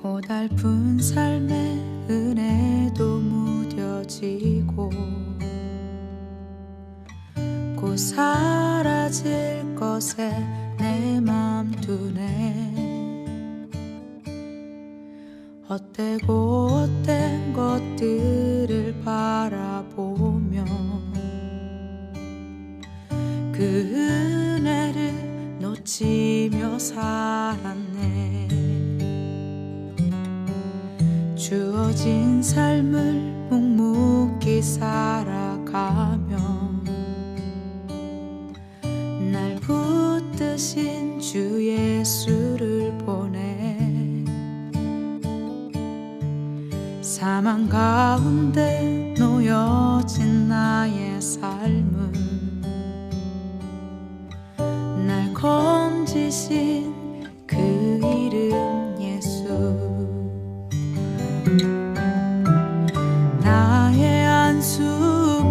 고달픈 삶의 은혜도 무뎌지고 곧 사라질 것에 내 맘 두네. 헛되고 헛된 것들을 바라보며 그 은혜를 놓치며 살았네. 주어진 삶을 묵묵히 살아가며 날 붙드신 주 예수를 보내. 사망 가운데 놓여진 나의 삶을 날 건지신 그 이름 예수. 나의 한숨을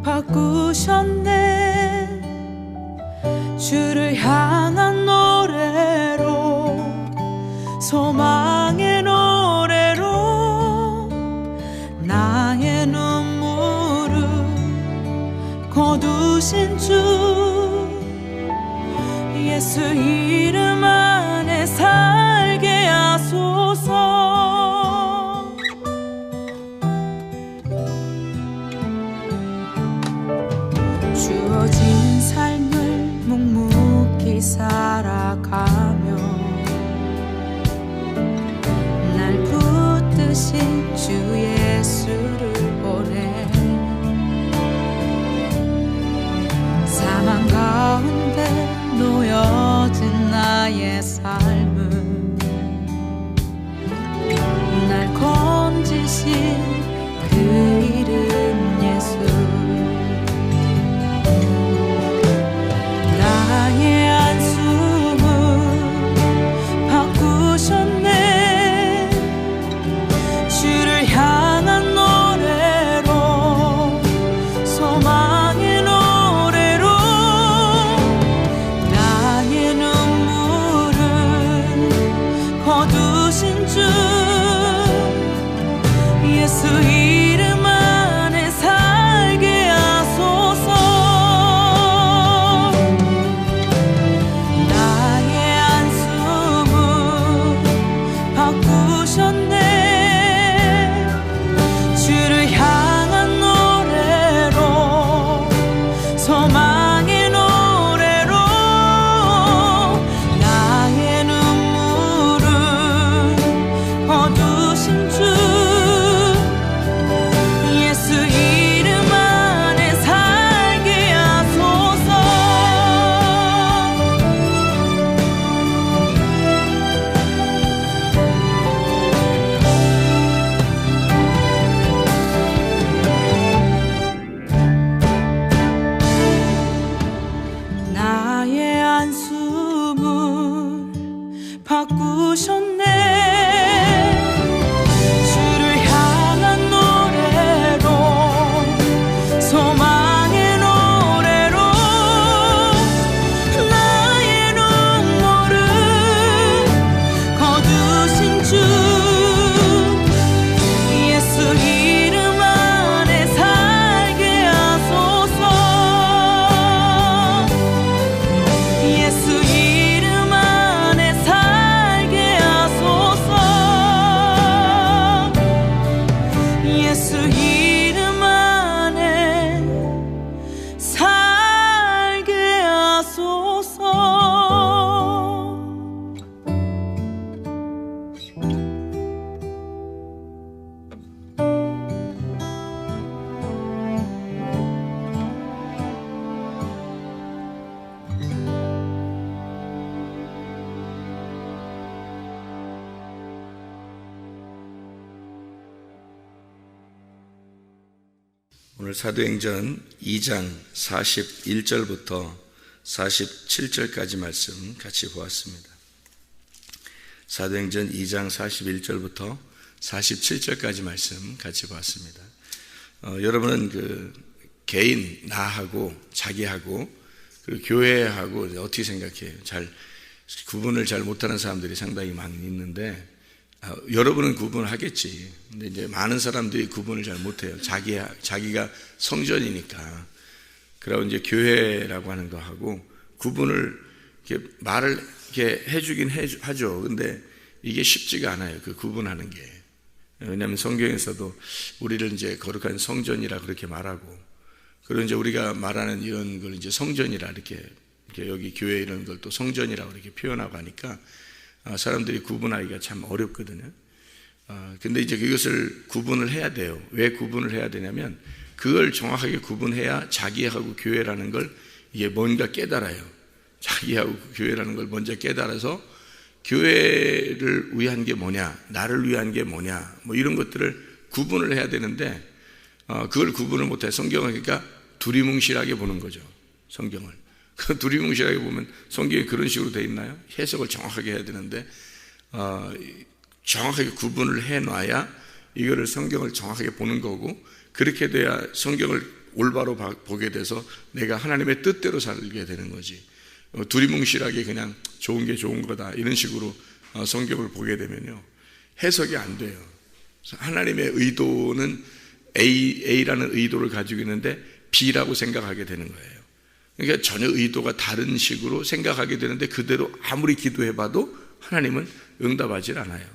바꾸셨네. 주를 향한 노래로, 소망의 노래로 나의 눈물을 거두신 주 예수 이름 안에 살게 하소서. 주어진 삶을 묵묵히 살아가며 날 붙드신 주 예수를 보내. 사망 가운데 놓여진 나의 삶을 날 건지신 그 이름 예수. 나의 한숨을 바꾸셨네. 주를 향한 노래로, 소망의 노래로 나의 눈물을 거두신 주 예수 이름 안에 살게 하소서. 나의 한숨을 바꾸셨네. 주를 향한 노래로, 소망의 노래로 나의 눈물을 거두신 주 예수 이름 안에 살게 하소서. 나의 한숨을 바꾸셨네. 주를 향한 노래로, 소망의 노래로 나의 눈물을 거두신 주 예수 이름 안에 살게 하소서. 예수 이름 안에 살게 하소서. 예수 이름 안에 살게 하소서. 오늘 사도행전 2장 41절부터 47절까지 말씀 같이 보았습니다. 사도행전 2장 41절부터 47절까지 말씀 같이 보았습니다. 여러분은 그 개인 나하고 자기하고 그 교회하고 어떻게 생각해요? 잘 구분을 잘 못하는 사람들이 상당히 많이 있는데, 여러분은 구분하겠지. 근데 이제 많은 사람들이 구분을 잘 못해요. 자기가 성전이니까. 그러고 이제 교회라고 하는 거 하고 구분을 이렇게 말을 이렇게 해주긴 하죠. 근데 이게 쉽지가 않아요. 그 구분하는 게. 왜냐하면 성경에서도 우리를 이제 거룩한 성전이라 그렇게 말하고, 그리고 이제 우리가 말하는 이런 걸 이제 성전이라 이렇게 여기 교회 이런 걸 또 성전이라고 이렇게 표현하고 하니까 사람들이 구분하기가 참 어렵거든요. 근데 이제 그것을 구분을 해야 돼요. 왜 구분을 해야 되냐면 그걸 정확하게 구분해야 자기하고 교회라는 걸 이게 뭔가 깨달아요. 자기하고 교회라는 걸 먼저 깨달아서 교회를 위한 게 뭐냐, 나를 위한 게 뭐냐, 뭐 이런 것들을 구분을 해야 되는데 그걸 구분을 못해. 성경은 그러니까 두리뭉실하게 보는 거죠. 성경을. 두리뭉실하게 보면 성경이 그런 식으로 되어 있나요? 해석을 정확하게 해야 되는데 정확하게 구분을 해놔야 이거를 성경을 정확하게 보는 거고, 그렇게 돼야 성경을 올바로 보게 돼서 내가 하나님의 뜻대로 살게 되는 거지. 두리뭉실하게 그냥 좋은 게 좋은 거다 이런 식으로 성경을 보게 되면요, 해석이 안 돼요. 하나님의 의도는 A라는 의도를 가지고 있는데 B라고 생각하게 되는 거예요. 그러니까 전혀 의도가 다른 식으로 생각하게 되는데 그대로 아무리 기도해봐도 하나님은 응답하지 않아요.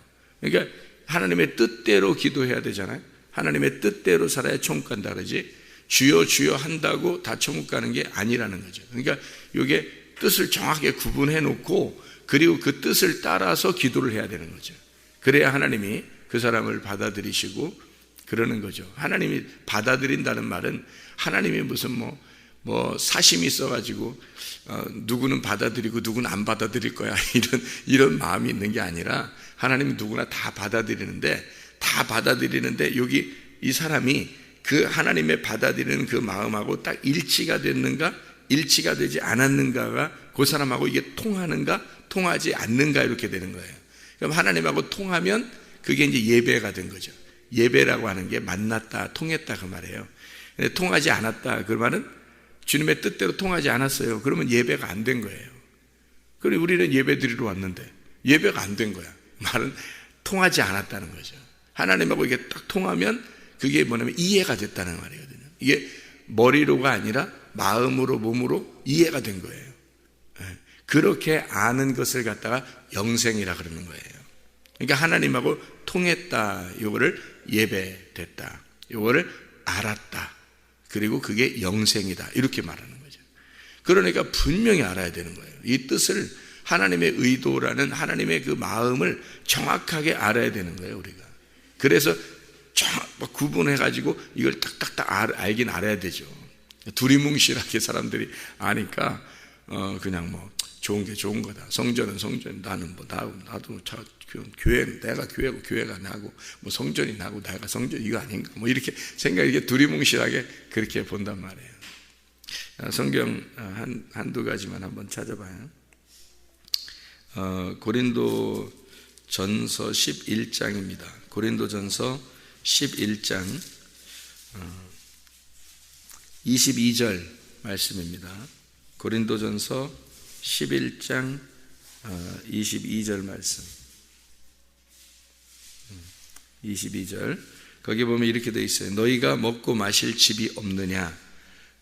그러니까 하나님의 뜻대로 기도해야 되잖아요. 하나님의 뜻대로 살아야 천국 간다 그러지, 주여 주여 한다고 다 천국 가는 게 아니라는 거죠. 그러니까 이게 뜻을 정확하게 구분해 놓고 그리고 그 뜻을 따라서 기도를 해야 되는 거죠. 그래야 하나님이 그 사람을 받아들이시고 그러는 거죠. 하나님이 받아들인다는 말은 하나님이 무슨 뭐 사심이 있어가지고 누구는 받아들이고 누구는 안 받아들일 거야 이런 마음이 있는 게 아니라 하나님은 누구나 다 받아들이는데 여기 이 사람이 그 하나님의 받아들이는 그 마음하고 딱 일치가 됐는가 일치가 되지 않았는가가 그 사람하고 이게 통하는가 통하지 않는가 이렇게 되는 거예요. 그럼 하나님하고 통하면 그게 이제 예배가 된 거죠. 예배라고 하는 게 만났다 통했다 그 말이에요. 근데 통하지 않았다 그 말은 주님의 뜻대로 통하지 않았어요. 그러면 예배가 안 된 거예요. 그럼 우리는 예배 드리러 왔는데 예배가 안 된 거야. 말은 통하지 않았다는 거죠. 하나님하고 이게 딱 통하면 그게 뭐냐면 이해가 됐다는 말이거든요. 이게 머리로가 아니라 마음으로 몸으로 이해가 된 거예요. 그렇게 아는 것을 갖다가 영생이라 그러는 거예요. 그러니까 하나님하고 통했다, 요거를 예배됐다, 요거를 알았다, 그리고 그게 영생이다 이렇게 말하는 거죠. 그러니까 분명히 알아야 되는 거예요. 이 뜻을, 하나님의 의도라는 하나님의 그 마음을 정확하게 알아야 되는 거예요, 우리가. 그래서 구분해가지고 이걸 딱딱딱 알긴 알아야 되죠. 두리뭉실하게 사람들이 아니까 그냥 뭐 좋은 게 좋은 거다, 성전은 성전, 나는 뭐 나도 교회는 내가 교회고 교회가 나고 뭐 성전이 나고 내가 성전 이거 아닌가 뭐 이렇게 생각이 두리뭉실하게 그렇게 본단 말이에요. 성경 한두 가지만 한번 찾아봐요. 고린도 전서 11장입니다. 고린도 전서 11장 22절 말씀입니다. 고린도 전서 11장 22절 말씀. 22절 거기 보면 이렇게 되어 있어요. 너희가 먹고 마실 집이 없느냐?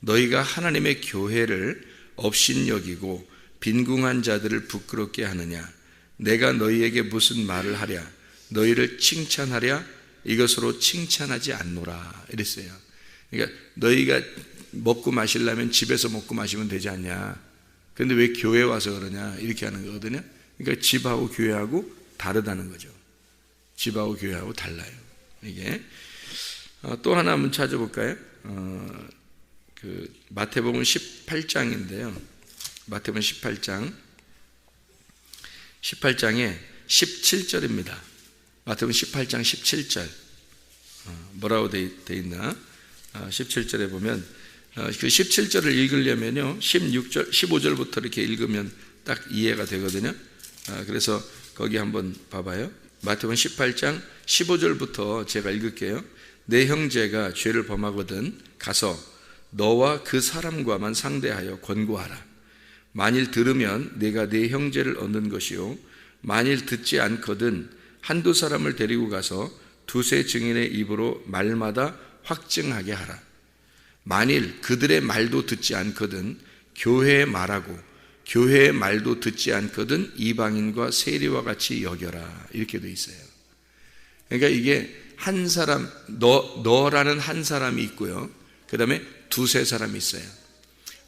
너희가 하나님의 교회를 업신여기고 빈궁한 자들을 부끄럽게 하느냐? 내가 너희에게 무슨 말을 하랴? 너희를 칭찬하랴? 이것으로 칭찬하지 않노라 이랬어요. 그러니까 너희가 먹고 마시려면 집에서 먹고 마시면 되지 않냐? 그런데 왜 교회 와서 그러냐? 이렇게 하는 거거든요. 그러니까 집하고 교회하고 다르다는 거죠. 집하고 교회하고 달라요. 이게 또 하나 한번 찾아볼까요? 그 마태복음 18장인데요. 마태복음 18장에 17절입니다. 마태복음 18장 17절 뭐라고 돼 있나? 17절에 보면 그 17절을 읽으려면요 16절, 15절부터 이렇게 읽으면 딱 이해가 되거든요. 그래서 거기 한번 봐봐요. 마태복음 18장 15절부터 제가 읽을게요. 내 형제가 죄를 범하거든 가서 너와 그 사람과만 상대하여 권고하라. 만일 들으면 내가 네 형제를 얻는 것이요 만일 듣지 않거든 한두 사람을 데리고 가서 두세 증인의 입으로 말마다 확증하게 하라. 만일 그들의 말도 듣지 않거든 교회의 말하고 교회의 말도 듣지 않거든 이방인과 세리와 같이 여겨라. 이렇게 돼 있어요. 그러니까 이게 한 사람, 너라는 한 사람이 있고요. 그 다음에 두세 사람이 있어요.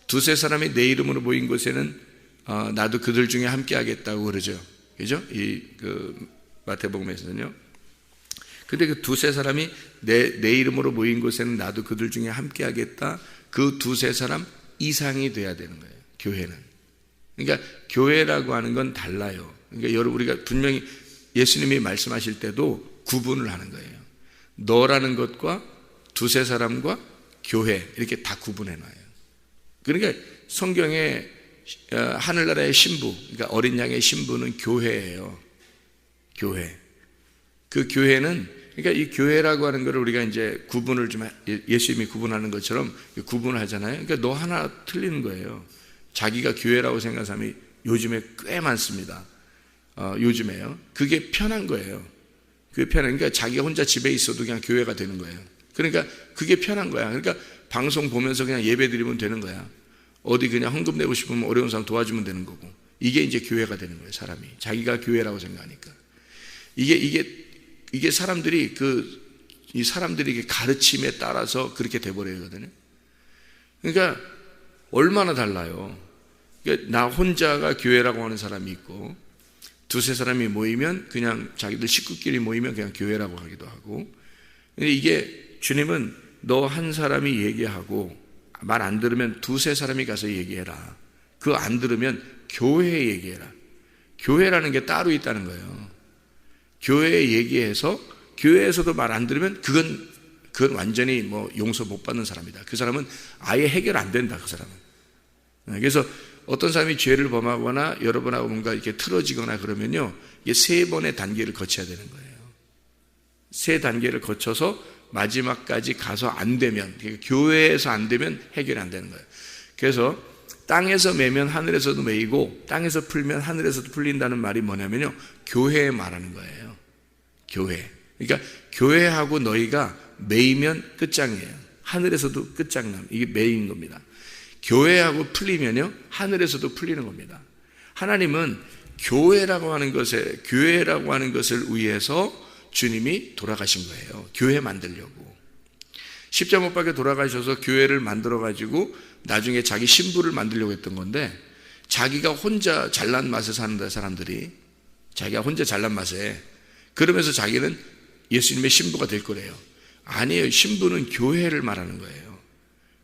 두세 사람이 내 이름으로 모인 곳에는 나도 그들 중에 함께 하겠다고 그러죠. 그죠? 마태복음에서는요. 근데 그 두세 사람이 내 이름으로 모인 곳에는 나도 그들 중에 함께 하겠다. 그 두세 사람 이상이 돼야 되는 거예요. 교회는. 그러니까 교회라고 하는 건 달라요. 그러니까 여러분 우리가 분명히 예수님이 말씀하실 때도 구분을 하는 거예요. 너라는 것과 두세 사람과 교회 이렇게 다 구분해 놔요. 그러니까 성경에 하늘나라의 신부, 그러니까 어린 양의 신부는 교회예요. 교회. 그 교회는 그러니까 이 교회라고 하는 것을 우리가 이제 구분을 좀 예수님이 구분하는 것처럼 구분을 하잖아요. 그러니까 너 하나 틀리는 거예요. 자기가 교회라고 생각하는 사람이 요즘에 꽤 많습니다. 요즘에요. 그게 편한 거예요. 그게 편한, 그러니까 자기가 혼자 집에 있어도 그냥 교회가 되는 거예요. 그러니까 그게 편한 거야. 그러니까 방송 보면서 그냥 예배 드리면 되는 거야. 어디 그냥 헌금 내고 싶으면 어려운 사람 도와주면 되는 거고. 이게 이제 교회가 되는 거예요, 사람이. 자기가 교회라고 생각하니까. 이게 사람들이 이 사람들이 가르침에 따라서 그렇게 돼버리거든요. 그러니까 얼마나 달라요. 그러니까 나 혼자가 교회라고 하는 사람이 있고, 두세 사람이 모이면 그냥 자기들 식구끼리 모이면 그냥 교회라고 하기도 하고. 근데 이게 주님은 너 한 사람이 얘기하고 말 안 들으면 두세 사람이 가서 얘기해라. 그거 안 들으면 교회에 얘기해라. 교회라는 게 따로 있다는 거예요. 교회에 얘기해서 교회에서도 말 안 들으면 그건 완전히 뭐 용서 못 받는 사람이다. 그 사람은 아예 해결 안 된다. 그 사람은. 그래서 어떤 사람이 죄를 범하거나 여러분하고 뭔가 이렇게 틀어지거나 그러면요, 이게 세 번의 단계를 거쳐야 되는 거예요. 세 단계를 거쳐서 마지막까지 가서 안 되면, 그러니까 교회에서 안 되면 해결이 안 되는 거예요. 그래서 땅에서 매면 하늘에서도 매이고 땅에서 풀면 하늘에서도 풀린다는 말이 뭐냐면요, 교회에 말하는 거예요. 교회. 그러니까 교회하고 너희가 매이면 끝장이에요. 하늘에서도 끝장남. 이게 매인 겁니다. 교회하고 풀리면요, 하늘에서도 풀리는 겁니다. 하나님은 교회라고 하는 것을 위해서 주님이 돌아가신 거예요. 교회 만들려고. 십자가 못 박혀 돌아가셔서 교회를 만들어가지고 나중에 자기 신부를 만들려고 했던 건데, 자기가 혼자 잘난 맛에 사는 사람들이, 자기가 혼자 잘난 맛에, 그러면서 자기는 예수님의 신부가 될 거래요. 아니에요. 신부는 교회를 말하는 거예요.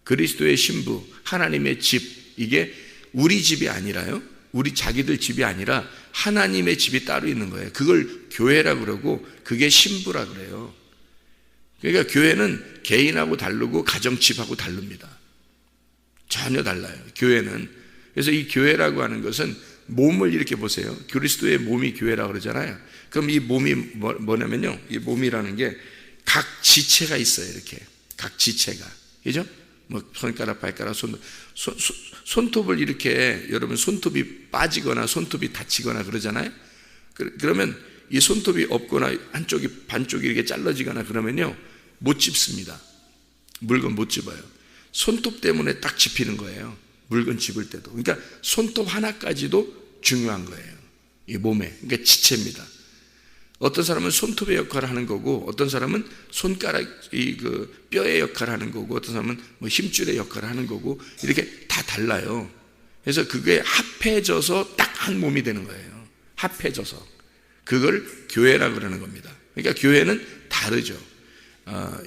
그리스도의 신부, 하나님의 집, 이게 우리 집이 아니라요, 우리 자기들 집이 아니라 하나님의 집이 따로 있는 거예요. 그걸 교회라고 그러고 그게 신부라 그래요. 그러니까 교회는 개인하고 다르고 가정집하고 다릅니다. 전혀 달라요, 교회는. 그래서 이 교회라고 하는 것은 몸을 이렇게 보세요. 그리스도의 몸이 교회라고 그러잖아요. 그럼 이 몸이 뭐냐면요, 이 몸이라는 게 각 지체가 있어요. 이렇게 각 지체가, 그죠? 뭐 손가락, 발가락, 손톱을 이렇게, 여러분 손톱이 빠지거나 손톱이 다치거나 그러잖아요. 그러면 이 손톱이 없거나 한쪽이 반쪽이 이렇게 잘라지거나 그러면요, 못 집습니다. 물건 못 집어요. 손톱 때문에 딱 집히는 거예요. 물건 집을 때도. 그러니까 손톱 하나까지도 중요한 거예요, 이 몸에. 그러니까 지체입니다. 어떤 사람은 손톱의 역할을 하는 거고, 어떤 사람은 손가락, 뼈의 역할을 하는 거고, 어떤 사람은 뭐 힘줄의 역할을 하는 거고, 이렇게 다 달라요. 그래서 그게 합해져서 딱 한 몸이 되는 거예요. 합해져서. 그걸 교회라고 그러는 겁니다. 그러니까 교회는 다르죠.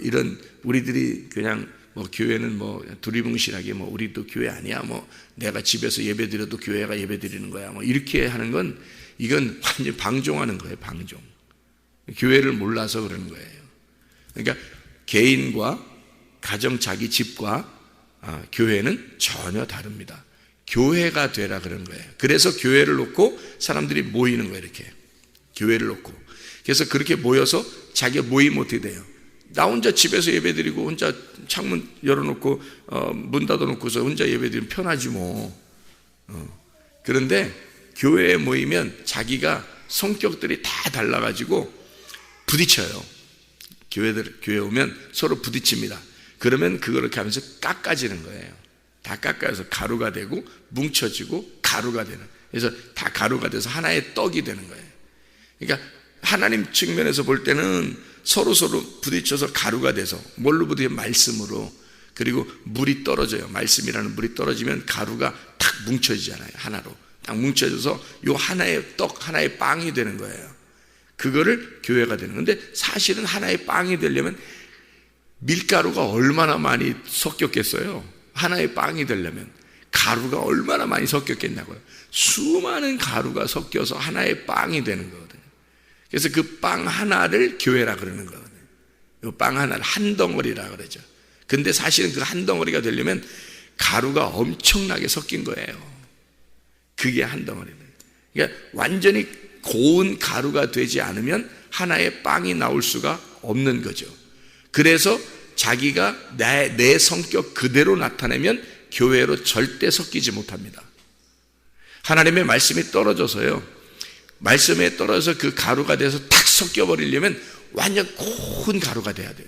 이런 우리들이 그냥 뭐 교회는 뭐 두리뭉실하게 뭐 우리도 교회 아니야, 뭐 내가 집에서 예배 드려도 교회가 예배 드리는 거야, 뭐 이렇게 하는 건, 이건 완전히 방종하는 거예요. 방종. 교회를 몰라서 그러는 거예요. 그러니까 개인과 가정, 자기 집과 교회는 전혀 다릅니다. 교회가 되라 그런 거예요. 그래서 교회를 놓고 사람들이 모이는 거예요. 이렇게 교회를 놓고. 그래서 그렇게 모여서 자기가 모이면 어떻게 돼요? 나 혼자 집에서 예배드리고 혼자 창문 열어놓고 문 닫아놓고서 혼자 예배드리면 편하지 뭐. 그런데 교회에 모이면 자기가 성격들이 다 달라가지고 부딪혀요. 교회 오면 서로 부딪힙니다. 그러면 그걸 이렇게 하면서 깎아지는 거예요. 다 깎아서 가루가 되고 뭉쳐지고 가루가 되는. 그래서 다 가루가 돼서 하나의 떡이 되는 거예요. 그러니까 하나님 측면에서 볼 때는 서로 부딪혀서 가루가 돼서 뭘로 부딪혀? 말씀으로. 그리고 물이 떨어져요. 말씀이라는 물이 떨어지면 가루가 탁 뭉쳐지잖아요. 하나로 딱 뭉쳐져서 요 하나의 떡, 하나의 빵이 되는 거예요. 그거를 교회가 되는 건데, 사실은 하나의 빵이 되려면 밀가루가 얼마나 많이 섞였겠어요? 하나의 빵이 되려면 가루가 얼마나 많이 섞였겠냐고요. 수많은 가루가 섞여서 하나의 빵이 되는 거거든요. 그래서 그 빵 하나를 교회라 그러는 거거든요. 이 빵 하나를 한 덩어리라 그러죠. 근데 사실은 그 한 덩어리가 되려면 가루가 엄청나게 섞인 거예요. 그게 한 덩어리예요. 그러니까 완전히 고운 가루가 되지 않으면 하나의 빵이 나올 수가 없는 거죠. 그래서 자기가 내 성격 그대로 나타내면 교회로 절대 섞이지 못합니다. 하나님의 말씀이 떨어져서요, 말씀에 떨어져서 그 가루가 돼서 탁 섞여버리려면 완전 고운 가루가 돼야 돼요.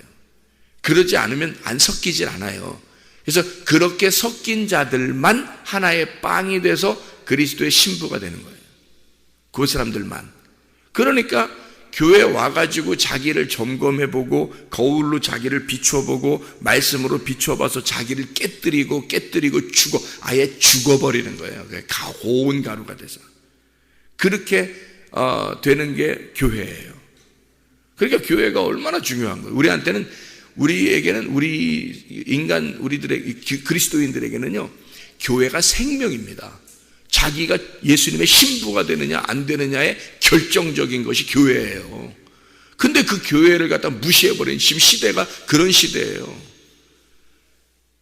그러지 않으면 안 섞이질 않아요. 그래서 그렇게 섞인 자들만 하나의 빵이 돼서 그리스도의 신부가 되는 거예요. 그 사람들만. 그러니까 교회 와가지고 자기를 점검해보고 거울로 자기를 비춰보고 말씀으로 비춰봐서 자기를 깨뜨리고 아예 죽어버리는 거예요. 고운 가루가 돼서. 그렇게 되는 게 교회예요. 그러니까 교회가 얼마나 중요한 거예요. 우리에게는 그리스도인들에게는요, 교회가 생명입니다. 자기가 예수님의 신부가 되느냐 안 되느냐의 결정적인 것이 교회예요. 근데 그 교회를 갖다 무시해버린 지금 시대가 그런 시대예요.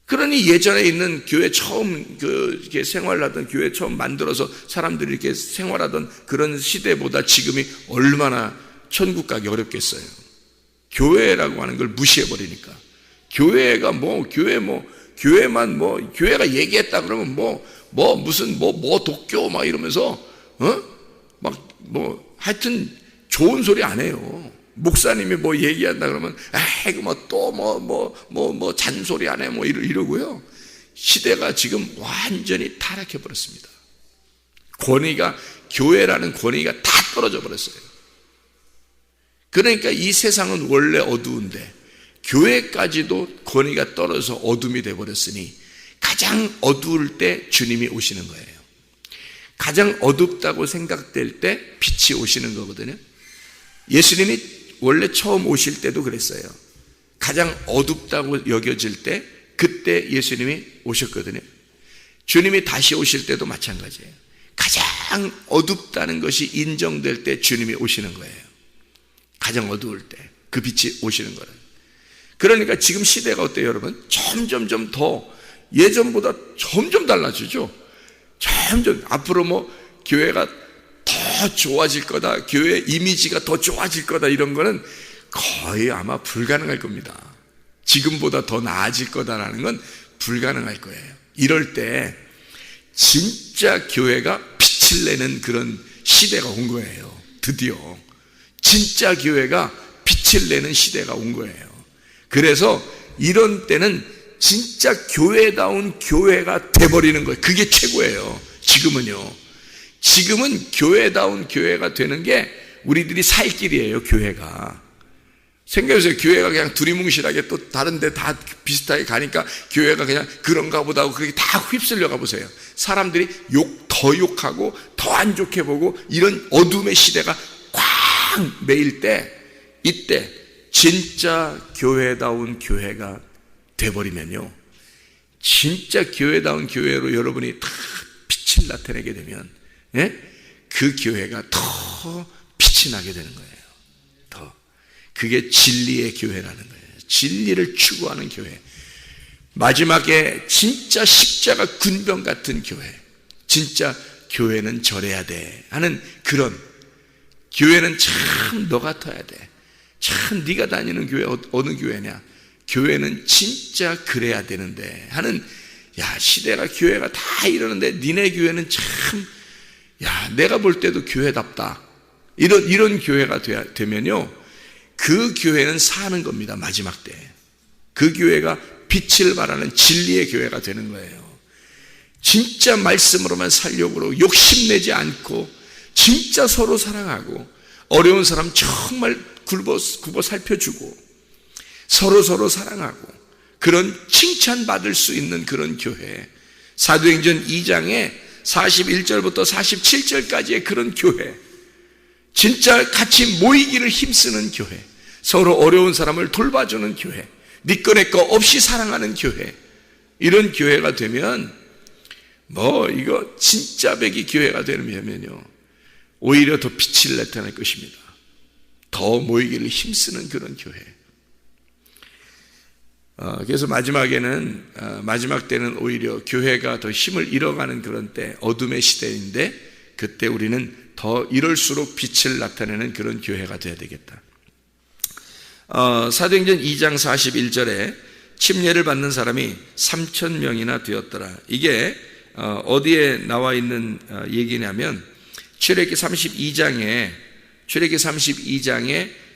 그러니 예전에 있는 교회 처음 이렇게 생활하던 교회 처음 만들어서 사람들이 이렇게 생활하던 그런 시대보다 지금이 얼마나 천국 가기 어렵겠어요. 교회라고 하는 걸 무시해버리니까. 교회가 교회가 얘기했다 그러면 무슨 독교 막 이러면서 하여튼 좋은 소리 안 해요. 목사님이 얘기한다 그러면 잔소리 안 해 이러고요. 시대가 지금 완전히 타락해 버렸습니다. 교회라는 권위가 다 떨어져 버렸어요. 그러니까 이 세상은 원래 어두운데 교회까지도 권위가 떨어져서 어둠이 돼 버렸으니 가장 어두울 때 주님이 오시는 거예요. 가장 어둡다고 생각될 때 빛이 오시는 거거든요. 예수님이 원래 처음 오실 때도 그랬어요. 가장 어둡다고 여겨질 때 그때 예수님이 오셨거든요. 주님이 다시 오실 때도 마찬가지예요. 가장 어둡다는 것이 인정될 때 주님이 오시는 거예요. 가장 어두울 때 그 빛이 오시는 거예요. 그러니까 지금 시대가 어때요, 여러분? 점점 더 예전보다 점점 달라지죠. 점점 앞으로 교회가 더 좋아질 거다, 교회 이미지가 더 좋아질 거다, 이런 거는 거의 아마 불가능할 겁니다. 지금보다 더 나아질 거다라는 건 불가능할 거예요. 이럴 때 진짜 교회가 빛을 내는 그런 시대가 온 거예요. 드디어 진짜 교회가 빛을 내는 시대가 온 거예요. 그래서 이런 때는 진짜 교회다운 교회가 돼버리는 거예요. 그게 최고예요. 지금은 교회다운 교회가 되는 게 우리들이 살 길이에요. 교회가 생각해보세요. 교회가 그냥 두리뭉실하게 또 다른 데 다 비슷하게 가니까 교회가 그냥 그런가 보다 하고 그렇게 다 휩쓸려 가보세요. 사람들이 더 욕하고 더 안 좋게 보고 이런 어둠의 시대가 쾅 매일 때, 이때 진짜 교회다운 교회가 돼버리면요, 진짜 교회다운 교회로 여러분이 다 빛을 나타내게 되면 그 교회가 더 빛이 나게 되는 거예요. 그게 진리의 교회라는 거예요. 진리를 추구하는 교회. 마지막에 진짜 십자가 군병 같은 교회, 진짜 교회는 저래야 돼 하는 그런 교회는 참 너 같아야 돼. 참 네가 다니는 교회 어느 교회냐, 교회는 진짜 그래야 되는데 하는, 시대가 교회가 다 이러는데 니네 교회는 참 야, 내가 볼 때도 교회답다. 이런 교회가 되면요, 그 교회는 사는 겁니다. 마지막 때. 그 교회가 빛을 발하는 진리의 교회가 되는 거예요. 진짜 말씀으로만 살려고 욕심내지 않고 진짜 서로 사랑하고 어려운 사람 정말 굽어 살펴주고 서로 사랑하고 그런 칭찬받을 수 있는 그런 교회, 사도행전 2장에 41절부터 47절까지의 그런 교회, 진짜 같이 모이기를 힘쓰는 교회, 서로 어려운 사람을 돌봐주는 교회, 네 거 내 거 없이 사랑하는 교회, 이런 교회가 되면 이거 진짜 백이 교회가 되면요, 오히려 더 빛을 나타낼 것입니다. 더 모이기를 힘쓰는 그런 교회. 그래서 마지막 때는 오히려 교회가 더 힘을 잃어가는 그런 때, 어둠의 시대인데, 그때 우리는 더 이럴수록 빛을 나타내는 그런 교회가 되어야 되겠다. 사도행전 2장 41절에 침례를 받는 사람이 3,000명이나 되었더라. 이게 어디에 나와 있는 얘기냐면 출애굽기 32장에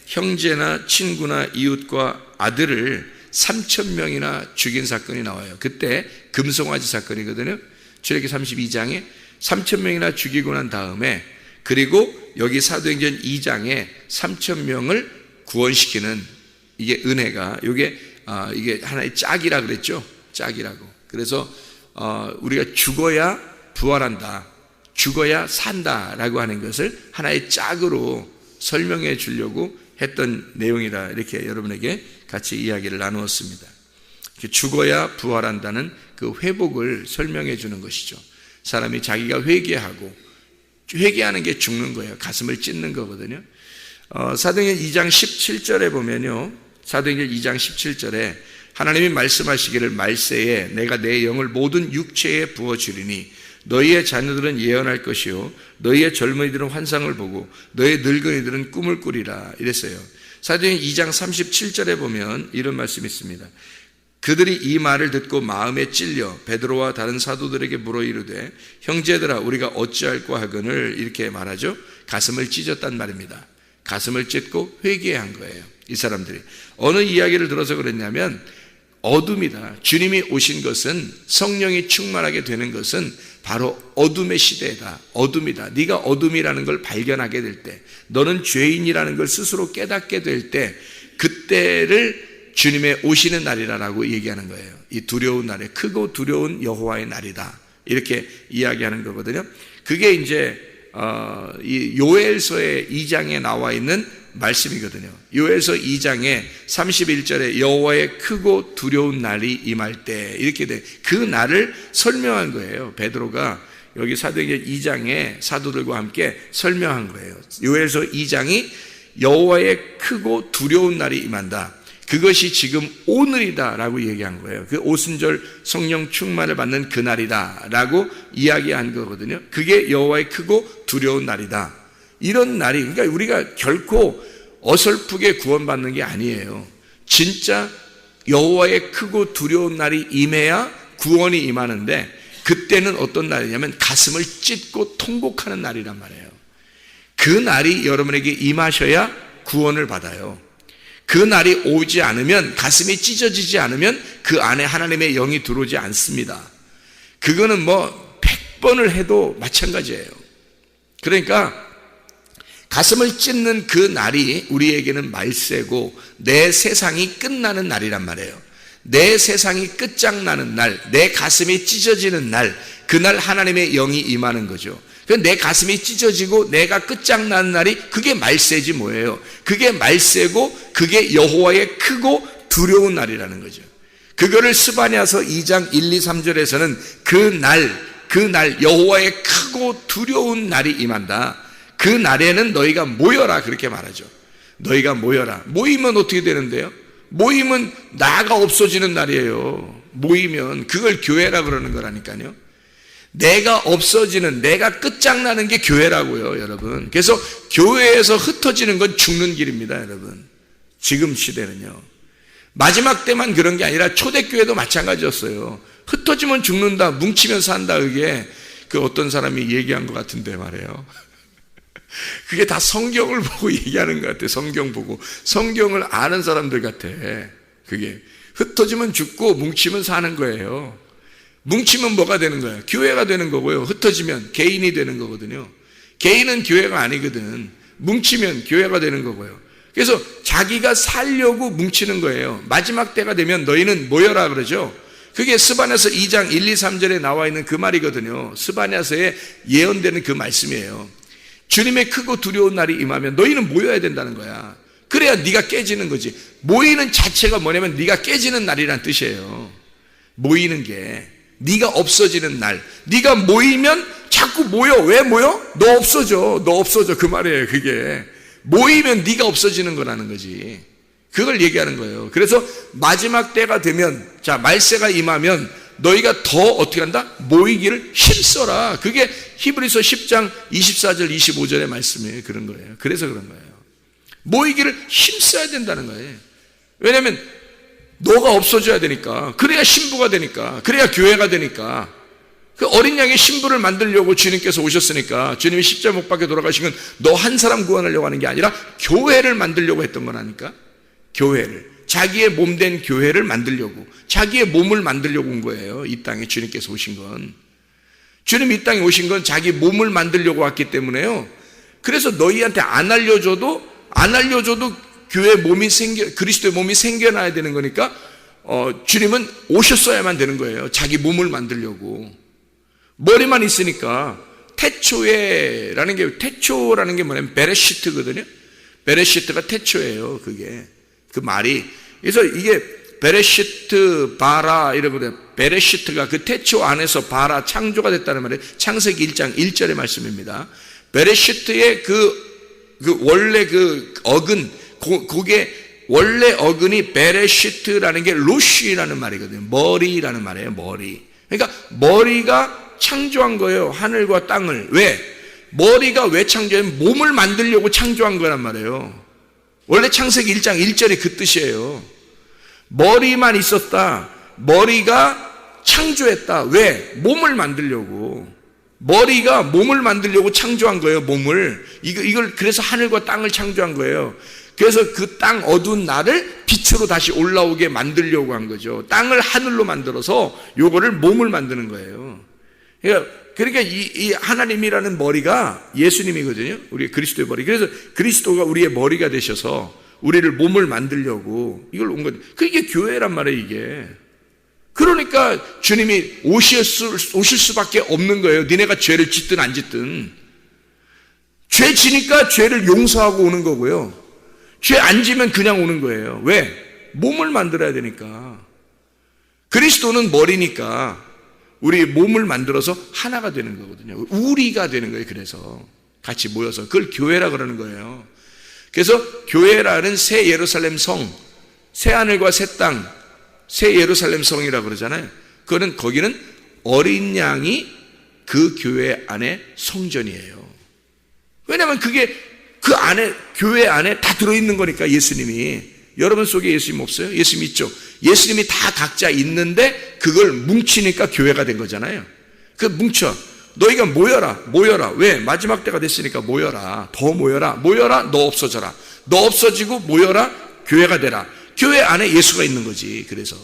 형제나 친구나 이웃과 아들을 3,000명이나 죽인 사건이 나와요. 그때 금송아지 사건이거든요. 출애굽기 32장에 3,000명이나 죽이고 난 다음에, 그리고 여기 사도행전 2장에 3,000명을 구원시키는, 이게 은혜가, 이게 하나의 짝이라 그랬죠. 짝이라고. 그래서 우리가 죽어야 부활한다, 죽어야 산다라고 하는 것을 하나의 짝으로 설명해 주려고 했던 내용이라 이렇게 여러분에게 같이 이야기를 나누었습니다. 죽어야 부활한다는 그 회복을 설명해 주는 것이죠. 사람이 자기가 회개하는 게 죽는 거예요. 가슴을 찢는 거거든요. 사도행전 2장 17절에 보면요, 사도행전 2장 17절에 하나님이 말씀하시기를 말세에 내가 내 영을 모든 육체에 부어주리니 너희의 자녀들은 예언할 것이요 너희의 젊은이들은 환상을 보고 너희의 늙은이들은 꿈을 꾸리라 이랬어요. 사도행전 2장 37절에 보면 이런 말씀이 있습니다. 그들이 이 말을 듣고 마음에 찔려 베드로와 다른 사도들에게 물어 이르되 형제들아 우리가 어찌할꼬 하거늘, 이렇게 말하죠. 가슴을 찢었단 말입니다. 가슴을 찢고 회개한 거예요. 이 사람들이 어느 이야기를 들어서 그랬냐면, 어둠이다. 주님이 오신 것은, 성령이 충만하게 되는 것은 바로 어둠의 시대다. 어둠이다. 네가 어둠이라는 걸 발견하게 될 때, 너는 죄인이라는 걸 스스로 깨닫게 될 때, 그때를 주님의 오시는 날이라고 얘기하는 거예요. 이 두려운 날에, 크고 두려운 여호와의 날이다, 이렇게 이야기하는 거거든요. 그게 이제 이 요엘서의 2장에 나와 있는 말씀이거든요. 요엘서 2장에 31절에 여호와의 크고 두려운 날이 임할 때, 이렇게 돼. 그 날을 설명한 거예요. 베드로가 여기 사도행전 2장에 사도들과 함께 설명한 거예요. 요엘서 2장이 여호와의 크고 두려운 날이 임한다, 그것이 지금 오늘이다 라고 얘기한 거예요. 그 오순절 성령 충만을 받는 그날이다 라고 이야기한 거거든요. 그게 여호와의 크고 두려운 날이다. 이런 날이, 그러니까 우리가 결코 어설프게 구원받는 게 아니에요. 진짜 여호와의 크고 두려운 날이 임해야 구원이 임하는데, 그때는 어떤 날이냐면 가슴을 찢고 통곡하는 날이란 말이에요. 그 날이 여러분에게 임하셔야 구원을 받아요. 그 날이 오지 않으면, 가슴이 찢어지지 않으면 그 안에 하나님의 영이 들어오지 않습니다. 그거는 100번을 해도 마찬가지예요. 그러니까 가슴을 찢는 그 날이 우리에게는 말세고 내 세상이 끝나는 날이란 말이에요. 내 세상이 끝장나는 날, 내 가슴이 찢어지는 날, 그날 하나님의 영이 임하는 거죠. 내 가슴이 찢어지고 내가 끝장나는 날이, 그게 말세지 뭐예요. 그게 말세고 그게 여호와의 크고 두려운 날이라는 거죠. 그거를 스바냐서 2장 1, 2, 3절에서는 그 날 여호와의 크고 두려운 날이 임한다. 그 날에는 너희가 모여라, 그렇게 말하죠. 너희가 모여라. 모이면 어떻게 되는데요? 모이면 나가 없어지는 날이에요. 모이면 그걸 교회라 그러는 거라니까요. 내가 없어지는, 내가 끝장나는 게 교회라고요, 여러분. 그래서 교회에서 흩어지는 건 죽는 길입니다, 여러분. 지금 시대는요. 마지막 때만 그런 게 아니라 초대교회도 마찬가지였어요. 흩어지면 죽는다, 뭉치면 산다, 그게. 그 어떤 사람이 얘기한 것 같은데 말이에요. 그게 다 성경을 보고 얘기하는 것 같아. 성경 보고. 성경을 아는 사람들 같아. 그게 흩어지면 죽고 뭉치면 사는 거예요. 뭉치면 뭐가 되는 거예요? 교회가 되는 거고요. 흩어지면 개인이 되는 거거든요. 개인은 교회가 아니거든. 뭉치면 교회가 되는 거고요. 그래서 자기가 살려고 뭉치는 거예요. 마지막 때가 되면 너희는 모여라 그러죠. 그게 스바냐서 2장 1, 2, 3절에 나와 있는 그 말이거든요. 스바냐서에 예언되는 그 말씀이에요. 주님의 크고 두려운 날이 임하면 너희는 모여야 된다는 거야. 그래야 네가 깨지는 거지. 모이는 자체가 뭐냐면 네가 깨지는 날이란 뜻이에요. 모이는 게 네가 없어지는 날. 네가 모이면 자꾸 모여. 왜 모여? 너 없어져. 너 없어져. 그 말이에요. 그게 모이면 네가 없어지는 거라는 거지. 그걸 얘기하는 거예요. 그래서 마지막 때가 되면, 자, 말세가 임하면 너희가 더 어떻게 한다? 모이기를 힘써라. 그게 히브리서 10장 24절 25절의 말씀이에요. 그런 거예요. 그래서 그런 거예요. 모이기를 힘써야 된다는 거예요. 왜냐하면 너가 없어져야 되니까. 그래야 신부가 되니까. 그래야 교회가 되니까. 그 어린 양의 신부를 만들려고 주님께서 오셨으니까, 주님이 십자가 못 박혀 돌아가신 건 너 한 사람 구원하려고 하는 게 아니라 교회를 만들려고 했던 거라니까. 교회를, 자기의 몸된 교회를 만들려고, 자기의 몸을 만들려고 온 거예요. 이 땅에 주님께서 오신 건, 주님 이 땅에 오신 건 자기 몸을 만들려고 왔기 때문에요. 그래서 너희한테 안 알려줘도 교회 몸이 그리스도의 몸이 생겨나야 되는 거니까 주님은 오셨어야만 되는 거예요. 자기 몸을 만들려고. 머리만 있으니까. 태초라는 게 뭐냐면 베레시트거든요. 베레시트가 태초예요. 그게 그 말이. 그래서 이게 베레시트 바라 이러거든요. 베레시트가 그 태초 안에서 바라 창조가 됐다는 말이에요. 창세기 1장 1절의 말씀입니다. 베레시트의 그 원래 그 어근, 그게 원래 어근이 베레시트라는 게 로쉬라는 말이거든요. 머리라는 말이에요. 머리. 그러니까 머리가 창조한 거예요. 하늘과 땅을. 왜? 머리가 왜 창조했냐면 몸을 만들려고 창조한 거란 말이에요. 원래 창세기 1장 1절이 그 뜻이에요. 머리만 있었다. 머리가 창조했다. 왜? 몸을 만들려고. 머리가 몸을 만들려고 창조한 거예요. 몸을. 이걸 그래서 하늘과 땅을 창조한 거예요. 그래서 그 땅 어두운 날을 빛으로 다시 올라오게 만들려고 한 거죠. 땅을 하늘로 만들어서 요거를 몸을 만드는 거예요. 그러니까 이 하나님이라는 머리가 예수님이거든요. 우리 그리스도의 머리. 그래서 그리스도가 우리의 머리가 되셔서 우리를 몸을 만들려고 이걸 온 거죠. 그게 교회란 말이에요, 이게. 그러니까 주님이 오실 수밖에 없는 거예요. 니네가 죄를 짓든 안 짓든. 죄 지니까 죄를 용서하고 오는 거고요. 죄 안 지면 그냥 오는 거예요. 왜? 몸을 만들어야 되니까. 그리스도는 머리니까 우리 몸을 만들어서 하나가 되는 거거든요. 우리가 되는 거예요. 그래서 같이 모여서 그걸 교회라 그러는 거예요. 그래서 교회라는 새 예루살렘 성, 새 하늘과 새 땅, 새 예루살렘 성이라고 그러잖아요. 거기는 어린 양이 그 교회 안에 성전이에요. 왜냐하면 그게 그 안에, 교회 안에 다 들어있는 거니까. 예수님이, 여러분 속에 예수님 없어요? 예수님 있죠. 예수님이 다 각자 있는데 그걸 뭉치니까 교회가 된 거잖아요. 그 뭉쳐. 너희가 모여라. 왜? 마지막 때가 됐으니까 모여라. 더 모여라. 너 없어져라. 너 없어지고 모여라. 교회가 되라. 교회 안에 예수가 있는 거지. 그래서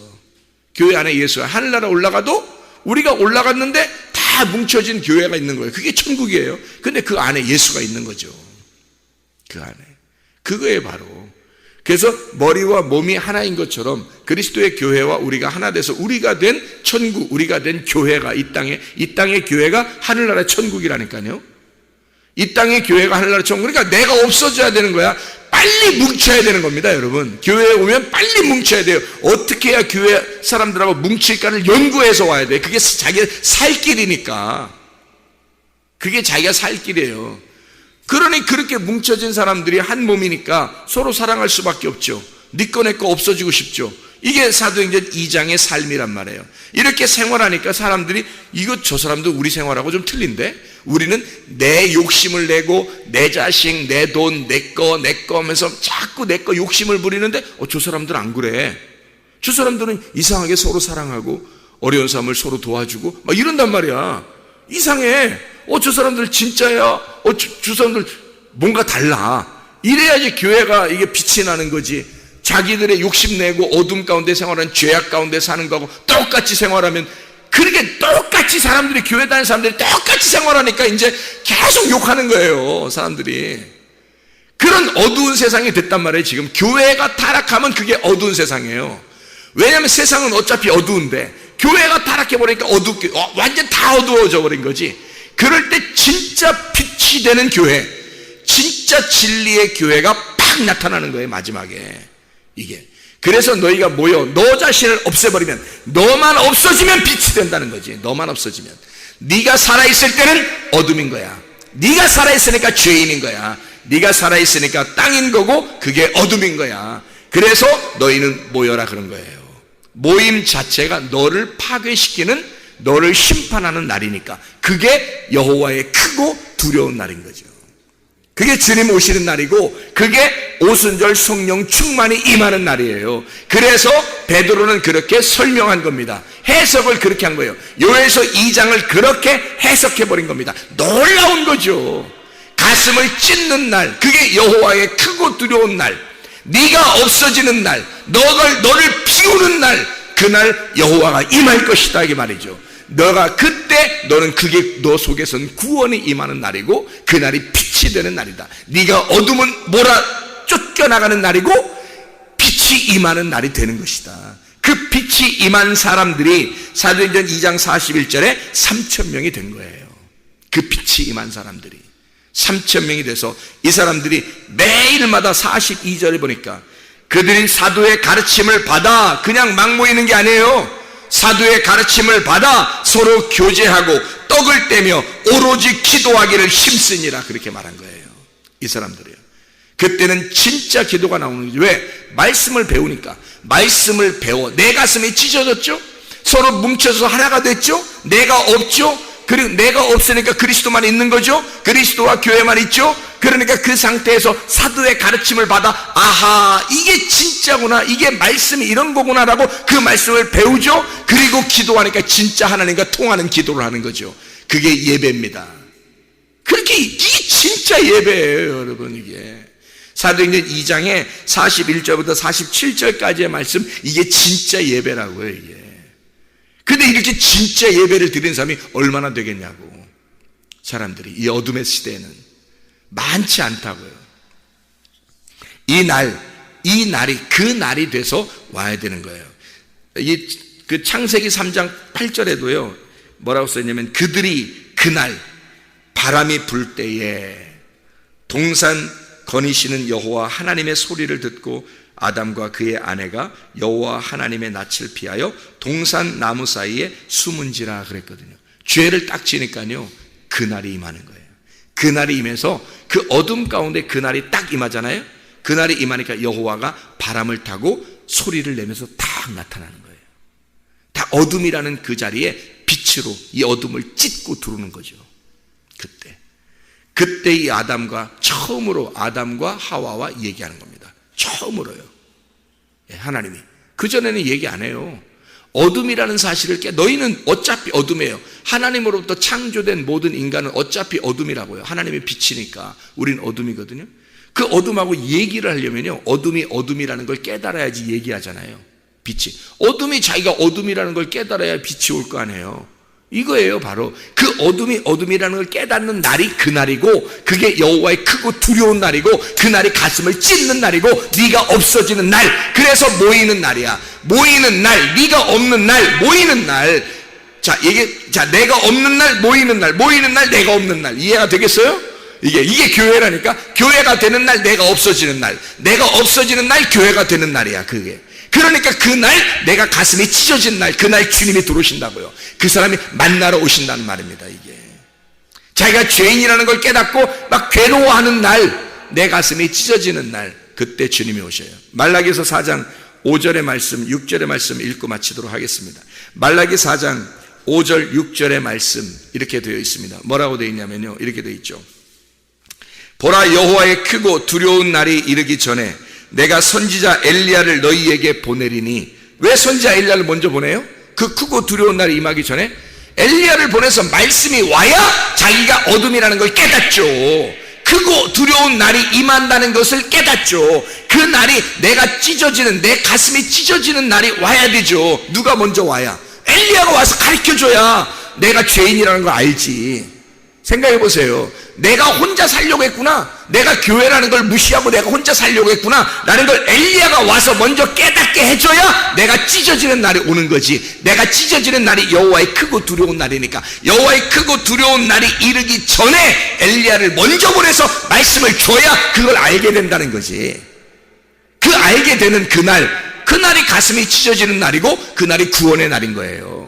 교회 안에 예수가, 하늘나라 올라가도 우리가 올라갔는데 다 뭉쳐진 교회가 있는 거예요. 그게 천국이에요. 근데 그 안에 예수가 있는 거죠. 그 안에. 그거에 바로. 그래서 머리와 몸이 하나인 것처럼 그리스도의 교회와 우리가 하나 돼서 우리가 된 천국, 우리가 된 교회가 이 땅의 교회가 하늘나라의 천국이라니까요. 이 땅의 교회가 하늘나라의 천국. 그러니까 내가 없어져야 되는 거야. 빨리 뭉쳐야 되는 겁니다, 여러분. 교회에 오면 빨리 뭉쳐야 돼요. 어떻게 해야 교회 사람들하고 뭉칠까를 연구해서 와야 돼. 그게 자기가 살 길이니까. 그게 자기가 살 길이에요. 그러니 그렇게 뭉쳐진 사람들이 한 몸이니까 서로 사랑할 수밖에 없죠. 네 거 내 거 없어지고 싶죠. 이게 사도행전 2장의 삶이란 말이에요. 이렇게 생활하니까 사람들이 저 사람도 우리 생활하고 좀 틀린데, 우리는 내 욕심을 내고 내 자식, 내 돈, 내 거 하면서 자꾸 내 거 욕심을 부리는데 저 사람들은 안 그래. 저 사람들은 이상하게 서로 사랑하고 어려운 사람을 서로 도와주고 막 이런단 말이야. 이상해. 저 사람들 진짜야. 저 사람들 뭔가 달라. 이래야지 교회가 이게 빛이 나는 거지. 자기들의 욕심내고 어둠 가운데 생활하는, 죄악 가운데 사는 거하고 똑같이 생활하면, 그렇게 똑같이 사람들이, 교회 다니는 사람들이 똑같이 생활하니까 이제 계속 욕하는 거예요, 사람들이. 그런 어두운 세상이 됐단 말이에요. 지금 교회가 타락하면 그게 어두운 세상이에요. 왜냐하면 세상은 어차피 어두운데 교회가 타락해버리니까 어둡게, 완전 다 어두워져 버린 거지. 그럴 때 진짜 빛이 되는 교회, 진짜 진리의 교회가 팍 나타나는 거예요, 마지막에. 이게. 그래서 너희가 모여 너 자신을 없애버리면, 너만 없어지면 빛이 된다는 거지. 너만 없어지면. 네가 살아있을 때는 어둠인 거야. 네가 살아있으니까 죄인인 거야. 네가 살아있으니까 땅인 거고 그게 어둠인 거야. 그래서 너희는 모여라 그런 거예요. 모임 자체가 너를 파괴시키는, 너를 심판하는 날이니까 그게 여호와의 크고 두려운 날인 거죠. 그게 주님 오시는 날이고 그게 오순절 성령 충만이 임하는 날이에요. 그래서 베드로는 그렇게 설명한 겁니다. 해석을 그렇게 한 거예요. 요에서 2장을 그렇게 해석해버린 겁니다. 놀라운 거죠. 가슴을 찢는 날, 그게 여호와의 크고 두려운 날, 네가 없어지는 날, 너를 비우는 날, 그날 여호와가 임할 것이다, 이게 말이죠. 너가 그때, 너는 그게 너 속에선 구원이 임하는 날이고 그날이 빛이 되는 날이다. 네가 어둠은 쫓겨나가는 날이고 빛이 임하는 날이 되는 것이다. 그 빛이 임한 사람들이 사도행전 2장 41절에 3,000명이 된 거예요. 그 빛이 임한 사람들이 3,000명이 돼서 이 사람들이 매일마다 42절에 보니까 그들이 사도의 가르침을 받아, 그냥 막 모이는 게 아니에요. 사도의 가르침을 받아 서로 교제하고 떡을 떼며 오로지 기도하기를 힘쓰니라, 그렇게 말한 거예요. 이 사람들이요. 그때는 진짜 기도가 나오는 거죠. 왜? 말씀을 배우니까. 말씀을 배워 내 가슴이 찢어졌죠. 서로 뭉쳐서 하나가 됐죠. 내가 없죠. 그리고 내가 없으니까 그리스도만 있는 거죠. 그리스도와 교회만 있죠. 그러니까 그 상태에서 사도의 가르침을 받아, 아하, 이게 진짜구나, 이게 말씀이 이런 거구나라고 그 말씀을 배우죠. 그리고 기도하니까 진짜 하나님과 통하는 기도를 하는 거죠. 그게 예배입니다. 그렇게, 이게 진짜 예배예요, 여러분. 이게 사도행전 2장에 41절부터 47절까지의 말씀, 이게 진짜 예배라고요, 이게. 근데 이렇게 진짜 예배를 드리는 사람이 얼마나 되겠냐고. 사람들이 이 어둠의 시대에는 많지 않다고요. 이 날이 그 날이 돼서 와야 되는 거예요. 그 창세기 3장 8절에도요 뭐라고 써있냐면, 그들이 그날 바람이 불 때에 동산 거니시는 여호와 하나님의 소리를 듣고 아담과 그의 아내가 여호와 하나님의 낯을 피하여 동산 나무 사이에 숨은지라 그랬거든요. 죄를 딱 지니까요 그날이 임하는 거예요. 그날이 임해서 그 어둠 가운데 그날이 딱 임하잖아요. 그날이 임하니까 여호와가 바람을 타고 소리를 내면서 딱 나타나는 거예요. 다 어둠이라는 그 자리에 빛으로 이 어둠을 찢고 들어오는 거죠. 그때 이 처음으로 아담과 하와와 얘기하는 겁니다. 처음으로요. 하나님이. 그전에는 얘기 안 해요. 어둠이라는 사실을 너희는 어차피 어둠이에요. 하나님으로부터 창조된 모든 인간은 어차피 어둠이라고요. 하나님의 빛이니까 우린 어둠이거든요. 그 어둠하고 얘기를 하려면요, 어둠이 어둠이라는 걸 깨달아야지 얘기하잖아요. 빛이. 어둠이 자기가 어둠이라는 걸 깨달아야 빛이 올 거 아니에요. 이거예요. 바로 그 어둠이 어둠이라는 걸 깨닫는 날이 그날이고, 그게 여호와의 크고 두려운 날이고, 그날이 가슴을 찢는 날이고, 네가 없어지는 날. 그래서 모이는 날이야. 모이는 날, 네가 없는 날, 모이는 날. 내가 없는 날, 모이는 날, 모이는 날, 내가 없는 날. 이해가 되겠어요? 이게 교회라니까. 교회가 되는 날, 내가 없어지는 날, 내가 없어지는 날, 교회가 되는 날이야. 그게. 그러니까 그날 내가 가슴이 찢어진 날, 그날 주님이 들어오신다고요. 그 사람이 만나러 오신다는 말입니다. 이게 자기가 죄인이라는 걸 깨닫고 막 괴로워하는 날, 내 가슴이 찢어지는 날, 그때 주님이 오셔요. 말라기서 4장 5절의 말씀, 6절의 말씀 읽고 마치도록 하겠습니다. 말라기 4장 5절 6절의 말씀 이렇게 되어 있습니다. 뭐라고 되어 있냐면요, 이렇게 되어 있죠. 보라, 여호와의 크고 두려운 날이 이르기 전에 내가 선지자 엘리야를 너희에게 보내리니. 왜 선지자 엘리야를 먼저 보내요? 그 크고 두려운 날이 임하기 전에. 엘리야를 보내서 말씀이 와야 자기가 어둠이라는 걸 깨닫죠. 크고 두려운 날이 임한다는 것을 깨닫죠. 그 날이 내가 찢어지는, 내 가슴이 찢어지는 날이 와야 되죠. 누가 먼저 와야? 엘리야가 와서 가르쳐줘야 내가 죄인이라는 걸 알지. 생각해 보세요. 내가 혼자 살려고 했구나, 내가 교회라는 걸 무시하고 내가 혼자 살려고 했구나 라는 걸 엘리야가 와서 먼저 깨닫게 해줘야 내가 찢어지는 날이 오는 거지. 내가 찢어지는 날이 여호와의 크고 두려운 날이니까, 여호와의 크고 두려운 날이 이르기 전에 엘리야를 먼저 보내서 말씀을 줘야 그걸 알게 된다는 거지. 그 알게 되는 그날이 가슴이 찢어지는 날이고 그날이 구원의 날인 거예요.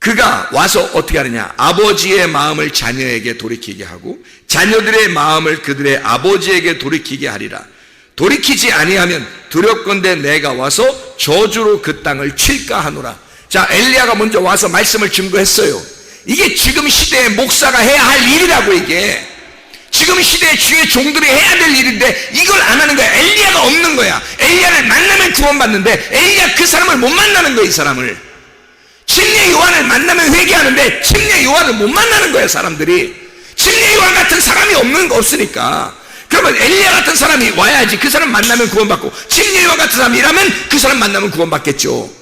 그가 와서 어떻게 하느냐? 아버지의 마음을 자녀에게 돌이키게 하고 자녀들의 마음을 그들의 아버지에게 돌이키게 하리라. 돌이키지 아니하면 두렵건대 내가 와서 저주로 그 땅을 칠까 하노라. 자, 엘리야가 먼저 와서 말씀을 증거했어요. 이게 지금 시대의 목사가 해야 할 일이라고. 이게 지금 시대의 주의 종들이 해야 될 일인데 이걸 안 하는 거야. 엘리야가 없는 거야. 엘리야를 만나면 구원받는데 엘리야 그 사람을 못 만나는 거야. 이 사람을 침례 요한을 만나면 회개하는데 침례 요한을 못 만나는 거예요. 사람들이 침례 요한 같은 사람이 없으니까. 그러면 엘리야 같은 사람이 와야지. 그 사람 만나면 구원받고, 침례 요한 같은 사람이라면 그 사람 만나면 구원받겠죠.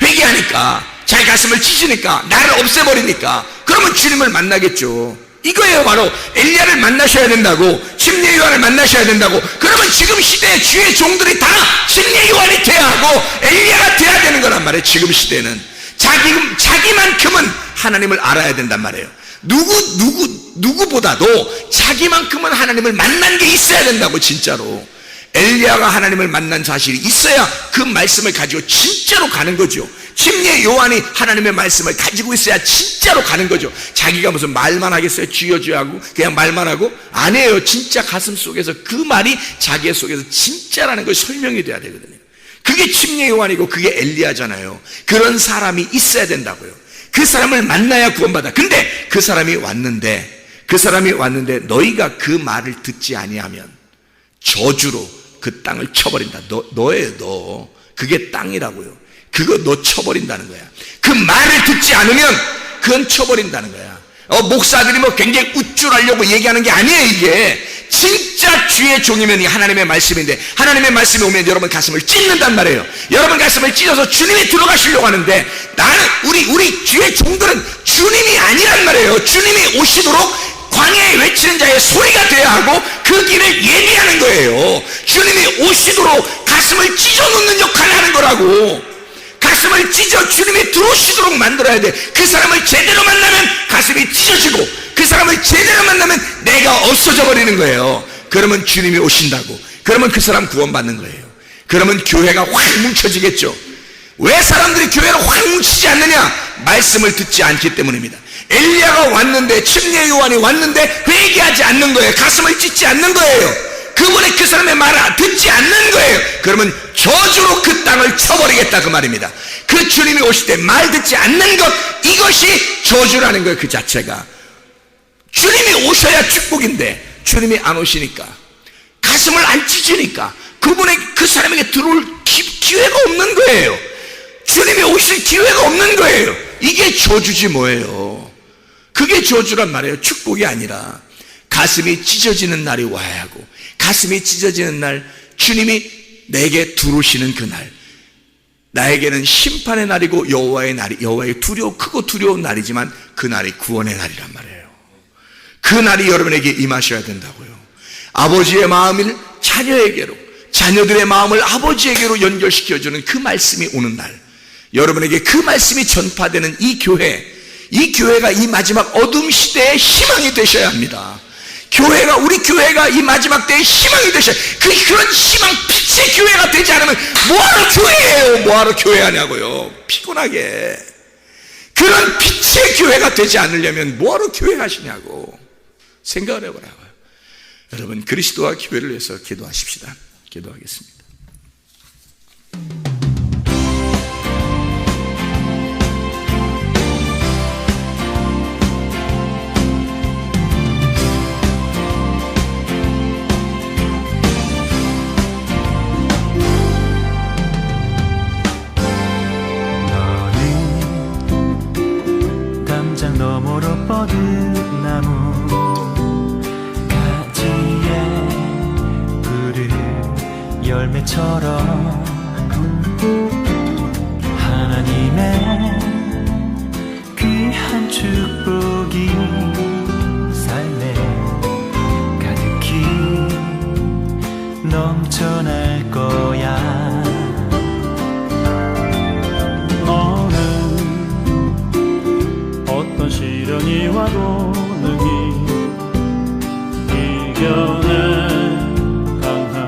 회개하니까, 자기 가슴을 찢으니까, 나를 없애버리니까, 그러면 주님을 만나겠죠. 이거예요. 바로 엘리야를 만나셔야 된다고, 침례 요한을 만나셔야 된다고. 그러면 지금 시대의 주의 종들이 다 침례 요한이 돼야 하고 엘리야가 돼야 되는 거란 말이에요. 지금 시대는 자기만큼은 하나님을 알아야 된단 말이에요. 누구보다도 자기만큼은 하나님을 만난 게 있어야 된다고. 진짜로 엘리야가 하나님을 만난 사실이 있어야 그 말씀을 가지고 진짜로 가는 거죠. 침례 요한이 하나님의 말씀을 가지고 있어야 진짜로 가는 거죠. 자기가 무슨 말만 하겠어요? 주여 주여 하고 그냥 말만 하고? 안 해요. 진짜 가슴 속에서 그 말이 자기 속에서 진짜라는 걸 설명이 돼야 되거든요. 그게 침례 요한이고 그게 엘리야잖아요. 그런 사람이 있어야 된다고요. 그 사람을 만나야 구원받아. 근데 그 사람이 왔는데 너희가 그 말을 듣지 아니하면 저주로 그 땅을 쳐버린다. 너예요. 너. 그게 땅이라고요. 그거 너 쳐버린다는 거야. 그 말을 듣지 않으면 그건 쳐버린다는 거야. 목사들이 뭐 굉장히 우쭐하려고 얘기하는 게 아니에요. 이게 진짜 주의 종이면 이 하나님의 말씀인데, 하나님의 말씀이 오면 여러분 가슴을 찢는단 말이에요. 여러분 가슴을 찢어서 주님이 들어가시려고 하는데, 나는 우리 주의 종들은 주님이 아니란 말이에요. 주님이 오시도록 광야에 외치는 자의 소리가 돼야 하고 그 길을 예비하는 거예요. 주님이 오시도록 가슴을 찢어 놓는 역할을 하는 거라고. 가슴을 찢어 주님이 들어오시도록 만들어야 돼. 그 사람을 제대로 만나면 가슴이 찢어지고, 그 사람을 제대로 만나면 내가 없어져 버리는 거예요. 그러면 주님이 오신다고. 그러면 그 사람 구원받는 거예요. 그러면 교회가 확 뭉쳐지겠죠. 왜 사람들이 교회를 확 뭉치지 않느냐? 말씀을 듣지 않기 때문입니다. 엘리야가 왔는데, 침례 요한이 왔는데 회개하지 않는 거예요. 가슴을 찢지 않는 거예요. 그분이 그 사람의 말을 듣지 않는 거예요. 그러면 저주로 그 땅을 쳐버리겠다 그 말입니다. 그 주님이 오실 때 말 듣지 않는 것, 이것이 저주라는 거예요. 그 자체가. 주님이 오셔야 축복인데 주님이 안 오시니까, 가슴을 안 찢으니까 그 사람에게 들어올 기회가 없는 거예요. 주님이 오실 기회가 없는 거예요. 이게 저주지 뭐예요. 그게 저주란 말이에요. 축복이 아니라. 가슴이 찢어지는 날이 와야 하고, 가슴이 찢어지는 날, 주님이 내게 들어오시는 그날, 나에게는 심판의 날이고 여호와의 날이, 여호와의 크고 두려운 날이지만 그 날이 구원의 날이란 말이에요. 그 날이 여러분에게 임하셔야 된다고요. 아버지의 마음을 자녀에게로, 자녀들의 마음을 아버지에게로 연결시켜주는 그 말씀이 오는 날, 여러분에게 그 말씀이 전파되는 이 교회가 이 마지막 어둠 시대의 희망이 되셔야 합니다. 우리 교회가 이 마지막 때의 희망이 되셔야. 그런 희망, 빛의 교회가 되지 않으면 뭐하러 교회예요? 뭐하러 교회하냐고요? 피곤하게. 그런 빛의 교회가 되지 않으려면 뭐하러 교회하시냐고 생각을 해보라고요. 여러분, 그리스도와 교회를 위해서 기도하십시다. 기도하겠습니다. 열매처럼 하나님의 귀한 축복이 삶에 가득히 넘쳐날 거야. 너는 어떤 시련이 와도 능히 이겨낸 강한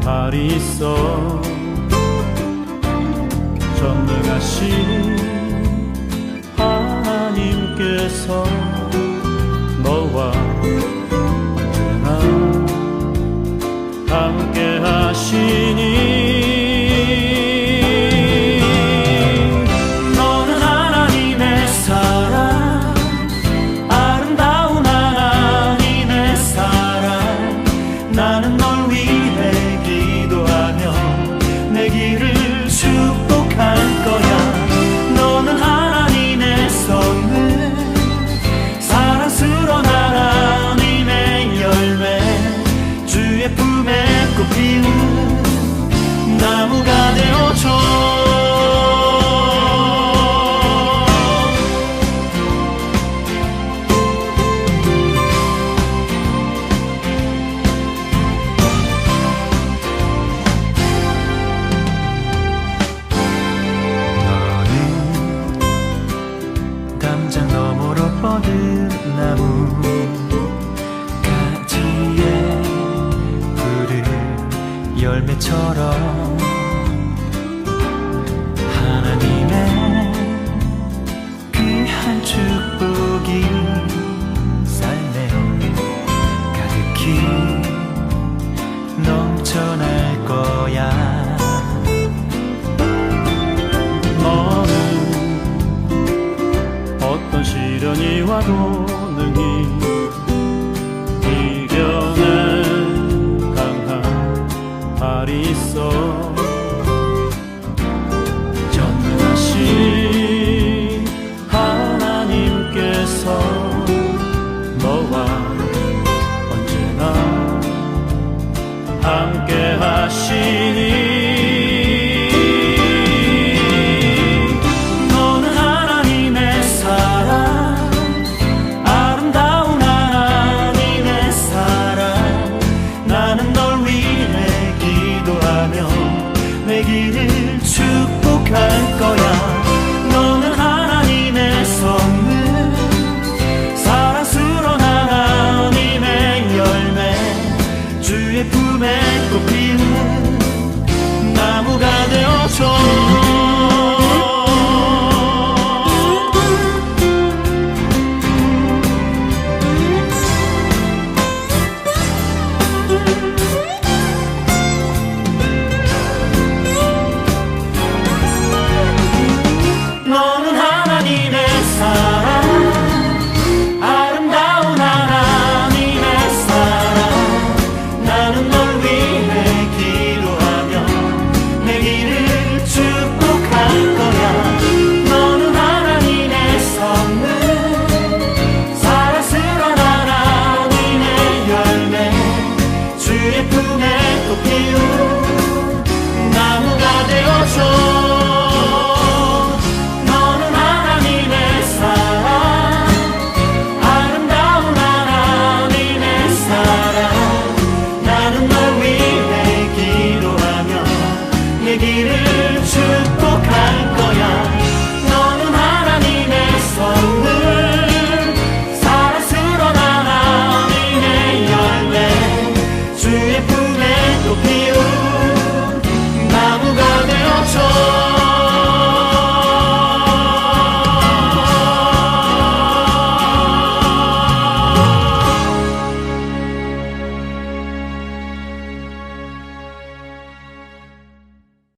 발이 있어. 전능하신 하나님께서 너와 언제나 함께 하시니. 너는 하나님의 사랑, 아름다운 하나님의 사랑. 나는 널 위해 기도하며 내 길을 축복할 거야. 너는 하나님의 선물, 사랑스러운 하나님의 열매, 주의 품에 꽃 피운 나무가 되어줘. 담장 너머로 뻗은 나무 가지에 푸른 열매처럼 하나님의 귀한 축복이 삶에 가득히 넘쳐날 거야. 너는 어떤 시련이 와도 능히 이겨낸 강한 발이 있어. 전능하신 하나님께서 너와 언제나 함께 하시니. 내 길을 축복할 거야. 너는 하나님의 선물, 사랑스러운 하나님의 열매, 주의 품에 꽃 피는 나무가 되어줘.